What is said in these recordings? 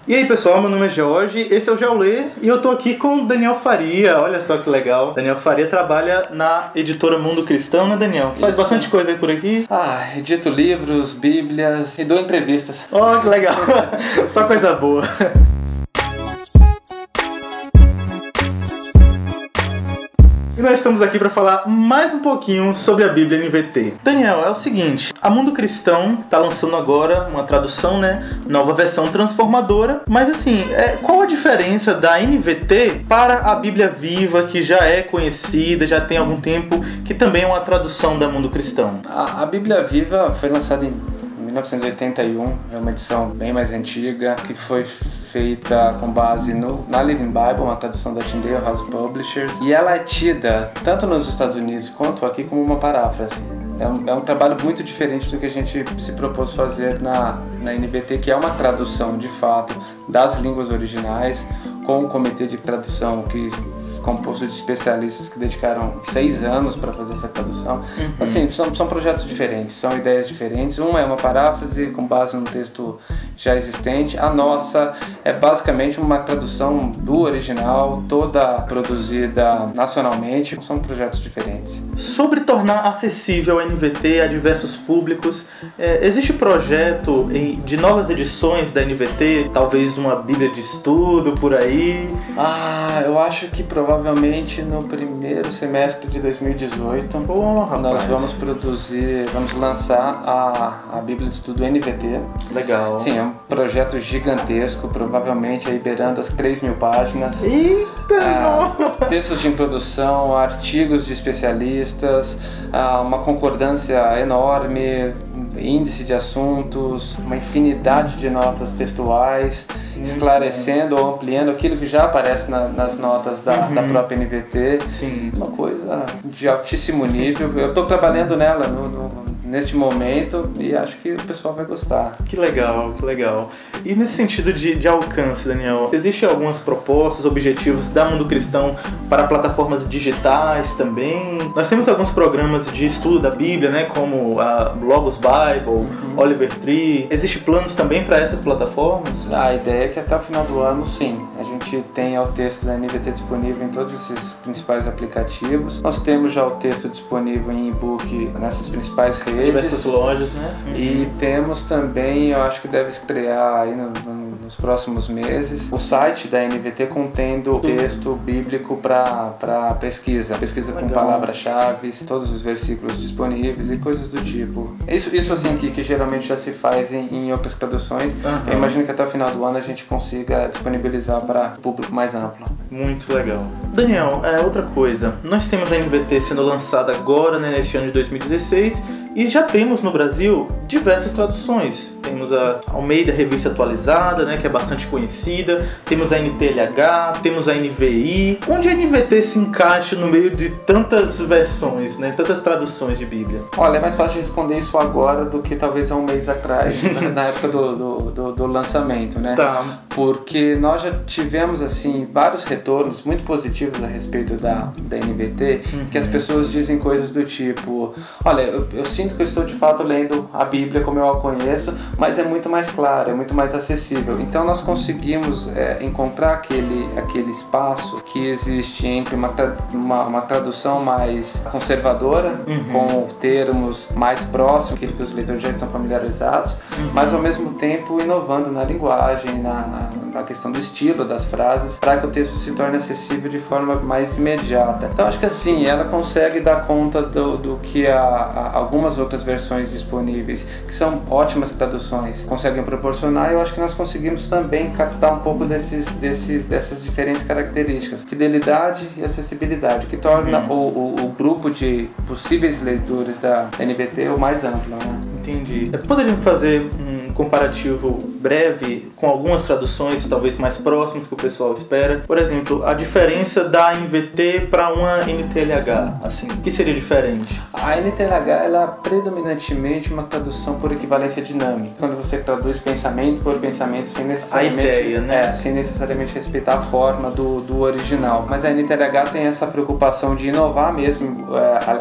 E aí pessoal, meu nome é Jorge, esse é o Geolê e eu tô aqui com o Daniel Faria, olha só que legal. Daniel Faria trabalha na editora Mundo Cristão, né Daniel? Faz bastante coisa aí por aqui. Edito livros, bíblias e dou entrevistas. Oh, que legal, só coisa boa. E nós estamos aqui para falar mais um pouquinho sobre a Bíblia NVT. Daniel, é o seguinte, a Mundo Cristão está lançando agora uma tradução, né? Nova versão transformadora. Mas assim, qual a diferença da NVT para a Bíblia Viva, que já é conhecida, já tem algum tempo, que também é uma tradução da Mundo Cristão? A Bíblia Viva foi lançada em 1981, é uma edição bem mais antiga, que foi feita com base na Living Bible, uma tradução da Tyndale House Publishers, e ela é tida, tanto nos Estados Unidos quanto aqui, como uma paráfrase. É um trabalho muito diferente do que a gente se propôs fazer na NVT, que é uma tradução, de fato, das línguas originais, com um comitê de tradução composto de especialistas que dedicaram 6 anos para fazer essa tradução. Assim, são projetos diferentes, são ideias diferentes. Uma é uma paráfrase com base num texto já existente. A nossa é basicamente uma tradução do original, toda produzida nacionalmente. São projetos diferentes. Sobre tornar acessível a NVT a diversos públicos, existe projeto de novas edições da NVT? Talvez uma bíblia de estudo por aí? Eu acho que provavelmente no primeiro semestre de 2018 nós vamos lançar a Bíblia de Estudo NVT. Legal. Sim, é um projeto gigantesco, provavelmente aí beirando as 3.000 páginas. Eita! Textos de introdução, artigos de especialistas, uma concordância enorme, índice de assuntos, uma infinidade de notas textuais, esclarecendo ou ampliando aquilo que já aparece nas notas da própria NVT. Sim. Uma coisa de altíssimo nível. Eu estou trabalhando nela neste momento e acho que o pessoal vai gostar. Que legal, que legal. E nesse sentido de alcance, Daniel, existem algumas propostas, objetivos da Mundo Cristão para plataformas digitais também? Nós temos alguns programas de estudo da Bíblia, né, como a Logos Bible, Oliver Tree. Existem planos também para essas plataformas? A ideia é que até o final do ano, sim, a gente tenha o texto da NVT disponível em todos esses principais aplicativos. Nós temos já o texto disponível em e-book nessas principais redes. Diversas lojas, né? E temos também, eu acho que deve estrear aí nos próximos meses, o site da NVT contendo texto bíblico para pesquisa com palavras-chave, todos os versículos disponíveis e coisas do tipo. Isso assim que geralmente já se faz em outras traduções. Eu imagino que até o final do ano a gente consiga disponibilizar para público mais amplo. Muito legal. Daniel, outra coisa, nós temos a NVT sendo lançada agora, né, neste ano de 2016, e já temos no Brasil diversas traduções. Temos a Almeida Revista Atualizada, né, que é bastante conhecida. Temos a NTLH, temos a NVI. Onde a NVT se encaixa no meio de tantas versões, né, tantas traduções de Bíblia? Olha, é mais fácil responder isso agora do que talvez há um mês atrás, na época do lançamento, né? Tá. Porque nós já tivemos, assim, vários retornos muito positivos a respeito da NVT, que as pessoas dizem coisas do tipo: olha, eu sinto que eu estou de fato lendo a Bíblia como eu a conheço, mas é muito mais claro, é muito mais acessível. Então nós conseguimos encontrar aquele espaço que existe entre uma tradução mais conservadora, com termos mais próximos, aquilo que os leitores já estão familiarizados, mas ao mesmo tempo inovando na linguagem, na questão do estilo das frases, para que o texto se torne acessível de forma mais imediata. Então acho que assim, ela consegue dar conta do que algumas outras versões disponíveis, que são ótimas traduções, conseguem proporcionar. Eu acho que nós conseguimos também captar um pouco dessas diferentes características, fidelidade e acessibilidade, que torna o grupo de possíveis leitores da NVT o mais amplo, né? Entendi. Poderíamos fazer um comparativo breve com algumas traduções talvez mais próximas que o pessoal espera? Por exemplo, a diferença da NVT para uma NTLH, assim, o que seria diferente? A NTLH ela é predominantemente uma tradução por equivalência dinâmica, quando você traduz pensamento por pensamento sem necessariamente, a ideia, né? Sem necessariamente respeitar a forma do original. Mas a NTLH tem essa preocupação de inovar mesmo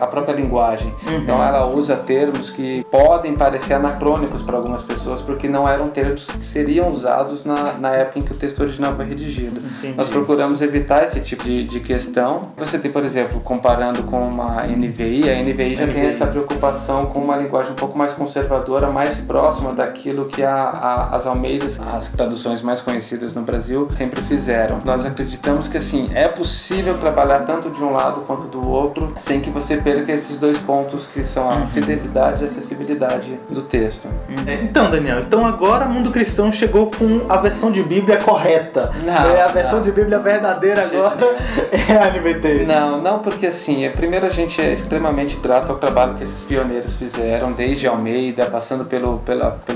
a própria linguagem. Então ela usa termos que podem parecer anacrônicos para algumas pessoas, porque não eram termos que seriam usados na época em que o texto original foi redigido. Entendi. Nós procuramos evitar esse tipo de questão. Você tem, por exemplo, comparando com uma NVI, a NVI já tem essa preocupação com uma linguagem um pouco mais conservadora, mais próxima daquilo que as Almeidas, as traduções mais conhecidas no Brasil, sempre fizeram. Nós acreditamos que assim, é possível trabalhar tanto de um lado quanto do outro, sem que você perca esses dois pontos que são a fidelidade e a acessibilidade do texto. Então, Daniel, agora o Mundo Cristão chegou com a versão de Bíblia correta. A versão de Bíblia verdadeira agora é a NVT. Não, porque assim, primeiro a gente é extremamente grato ao trabalho que esses pioneiros fizeram, desde Almeida, passando pelo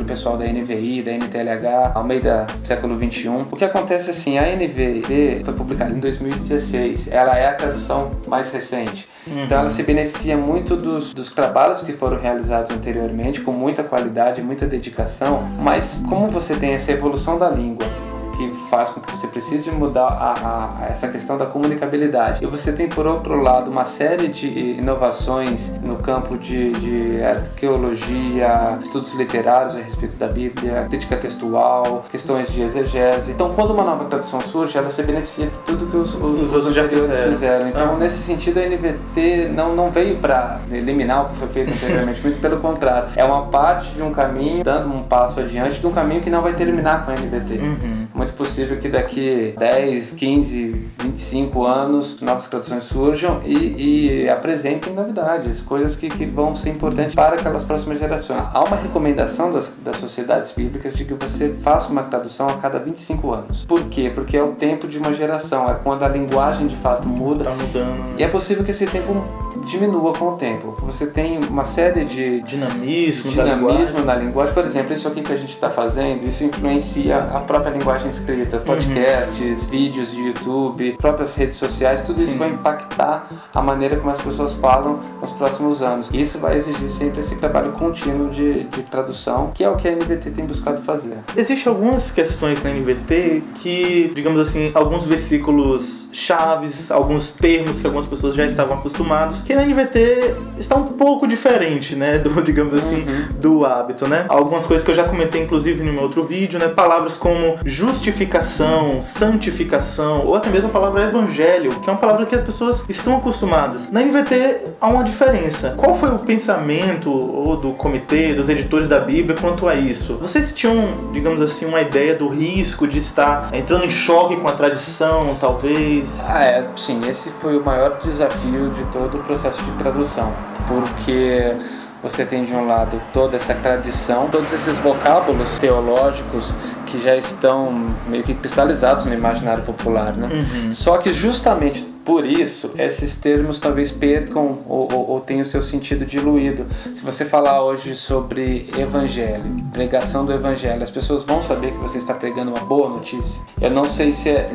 pessoal da NVI, da NTLH, Almeida século XXI. O que acontece assim, a NVT foi publicada em 2016, ela é a tradução mais recente. Então ela se beneficia muito dos trabalhos que foram realizados anteriormente, com muita qualidade, muita dedicação, mas como você tem essa evolução da língua, que faz com que você precise mudar essa questão da comunicabilidade. E você tem, por outro lado, uma série de inovações no campo de arqueologia, estudos literários a respeito da Bíblia, crítica textual, questões de exegese. Então, quando uma nova tradução surge, ela se beneficia de tudo que os outros já fizeram. Então, nesse sentido, a NVT não veio para eliminar o que foi feito anteriormente, muito pelo contrário. É uma parte de um caminho, dando um passo adiante de um caminho que não vai terminar com a NVT. Muito possível que daqui 10, 15, 25 anos novas traduções surjam e apresentem novidades, coisas que vão ser importantes para aquelas próximas gerações. Há uma recomendação das sociedades bíblicas de que você faça uma tradução a cada 25 anos. Por quê? Porque é o tempo de uma geração, é quando a linguagem de fato muda. Tá mudando. E é possível que esse tempo diminua com o tempo. Você tem uma série de dinamismo na linguagem. Por exemplo, isso aqui que a gente está fazendo, isso influencia a própria linguagem escrita, podcasts, vídeos de YouTube, próprias redes sociais, tudo isso vai impactar a maneira como as pessoas falam nos próximos anos. E isso vai exigir sempre esse trabalho contínuo de tradução, que é o que a NVT tem buscado fazer. Existem algumas questões na NVT que, digamos assim, alguns versículos chaves, alguns termos que algumas pessoas já estavam acostumados, que na NVT está um pouco diferente, né, digamos assim, do hábito, né? Algumas coisas que eu já comentei, inclusive, no meu outro vídeo, né? Palavras como justificação, santificação, ou até mesmo a palavra evangelho, que é uma palavra que as pessoas estão acostumadas. Na NVT há uma diferença. Qual foi o pensamento ou do comitê, dos editores da Bíblia quanto a isso? Vocês tinham, digamos assim, uma ideia do risco de estar entrando em choque com a tradição, talvez? Sim, esse foi o maior desafio de todo o processo de tradução, porque você tem de um lado toda essa tradição, todos esses vocábulos teológicos que já estão meio que cristalizados no imaginário popular, né? Só que justamente por isso, esses termos talvez percam ou tenham o seu sentido diluído. Se você falar hoje sobre evangelho, pregação do evangelho, as pessoas vão saber que você está pregando uma boa notícia. Eu não sei se é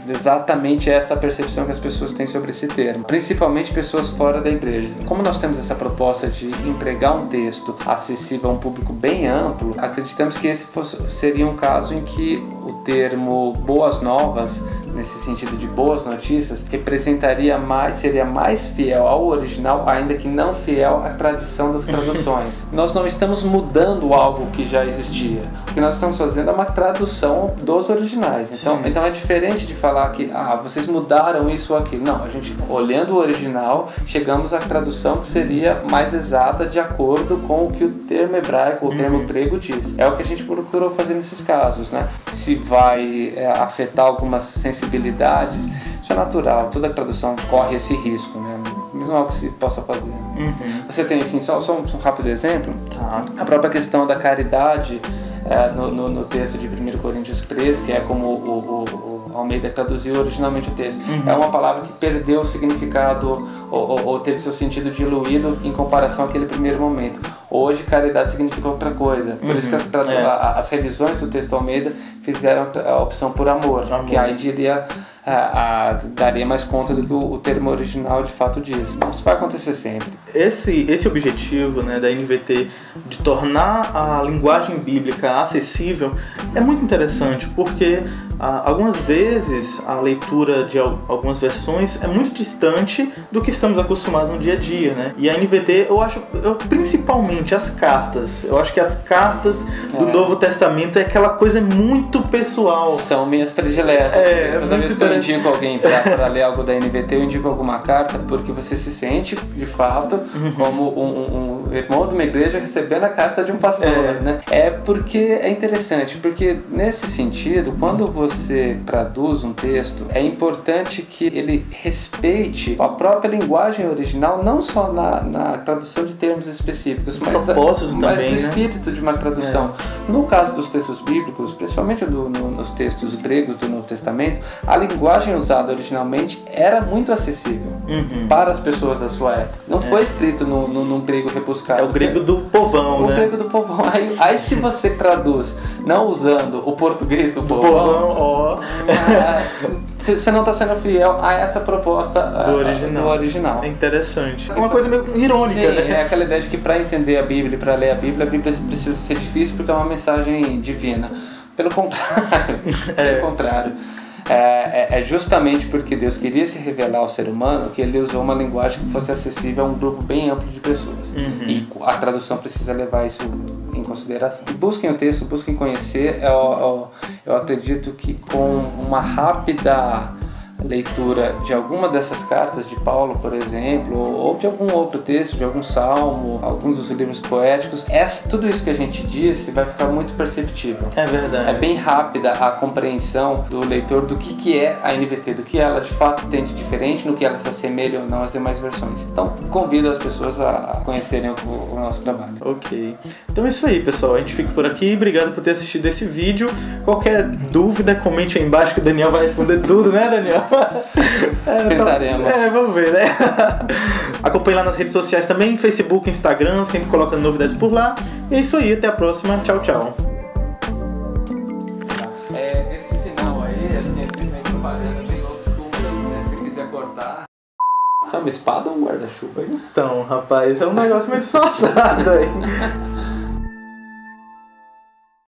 exatamente essa a percepção que as pessoas têm sobre esse termo, principalmente pessoas fora da igreja. Como nós temos essa proposta de entregar um texto acessível a um público bem amplo, acreditamos que esse seria um caso em que o termo boas novas, nesse sentido de boas notícias, seria mais fiel ao original, ainda que não fiel à tradição das traduções. Nós não estamos mudando algo que já existia. O que nós estamos fazendo é uma tradução dos originais. Então é diferente de falar que vocês mudaram isso ou aquilo. Não, a gente, olhando o original, chegamos à tradução que seria mais exata de acordo com o que o termo hebraico ou o termo grego diz. É o que a gente procurou fazer nesses casos, né? Se vai afetar algumas sensibilidades, isso é natural, toda tradução corre esse risco, né? Mesmo algo que se possa fazer. Você tem, assim, só um rápido exemplo, a própria questão da caridade no texto de 1 Coríntios 13, que é como o Almeida traduziu originalmente o texto. É uma palavra que perdeu o significado ou teve seu sentido diluído em comparação àquele primeiro momento. Hoje, caridade significa outra coisa. Por isso que as revisões do texto Almeida fizeram a opção por amor. Que aí diria... daria mais conta do que o termo original de fato diz. Isso vai acontecer sempre. esse objetivo, né, da NVT de tornar a linguagem bíblica acessível é muito interessante, porque algumas vezes a leitura de algumas versões é muito distante do que estamos acostumados no dia a dia, né? E a NVT, principalmente as cartas, eu acho que as cartas do Novo Testamento é aquela coisa muito pessoal. São minhas prediletas. Toda vez que eu indico alguém para ler algo da NVT, eu indico alguma carta, porque você se sente, de fato, como um irmão de uma igreja recebendo a carta de um pastor, né? É porque é interessante, porque nesse sentido, quando você traduz um texto, é importante que ele respeite a própria linguagem original, não só na tradução de termos específicos, mas do espírito de uma tradução. No caso dos textos bíblicos, principalmente nos textos gregos do Novo Testamento, a linguagem usada originalmente era muito acessível para as pessoas da sua época. Não foi escrito num grego rebuscado. É o grego do povão, o grego do povão. Aí se você traduz não usando o português do povão, você não está sendo fiel a essa proposta do original. É interessante. É uma coisa meio irônica, né? É aquela ideia de que para entender a Bíblia e para ler a Bíblia precisa ser difícil porque é uma mensagem divina. Pelo contrário. Pelo contrário. É justamente porque Deus queria se revelar ao ser humano que ele usou uma linguagem que fosse acessível a um grupo bem amplo de pessoas. E a tradução precisa levar isso em consideração. Busquem o texto, busquem conhecer. Eu acredito que com uma rápida leitura de alguma dessas cartas de Paulo, por exemplo, ou de algum outro texto, de algum salmo, alguns dos livros poéticos, tudo isso que a gente disse vai ficar muito perceptível. É verdade. É bem rápida a compreensão do leitor do que é a NVT, do que ela de fato tem de diferente, no que ela se assemelha ou não às demais versões. Então, convido as pessoas a conhecerem o nosso trabalho. Ok. Então é isso aí, pessoal. A gente fica por aqui. Obrigado por ter assistido esse vídeo. Qualquer dúvida, comente aí embaixo que o Daniel vai responder tudo, né, Daniel? Tentaremos. Vamos ver, né? Acompanhe lá nas redes sociais também, Facebook, Instagram, sempre colocando novidades por lá. E é isso aí, até a próxima. Tchau, tchau. Esse final aí, assim, é bem propaganda, bem old school, né? Se quiser cortar. Isso é uma espada ou um guarda-chuva aí? Então, rapaz, é um negócio meio disfarçado aí.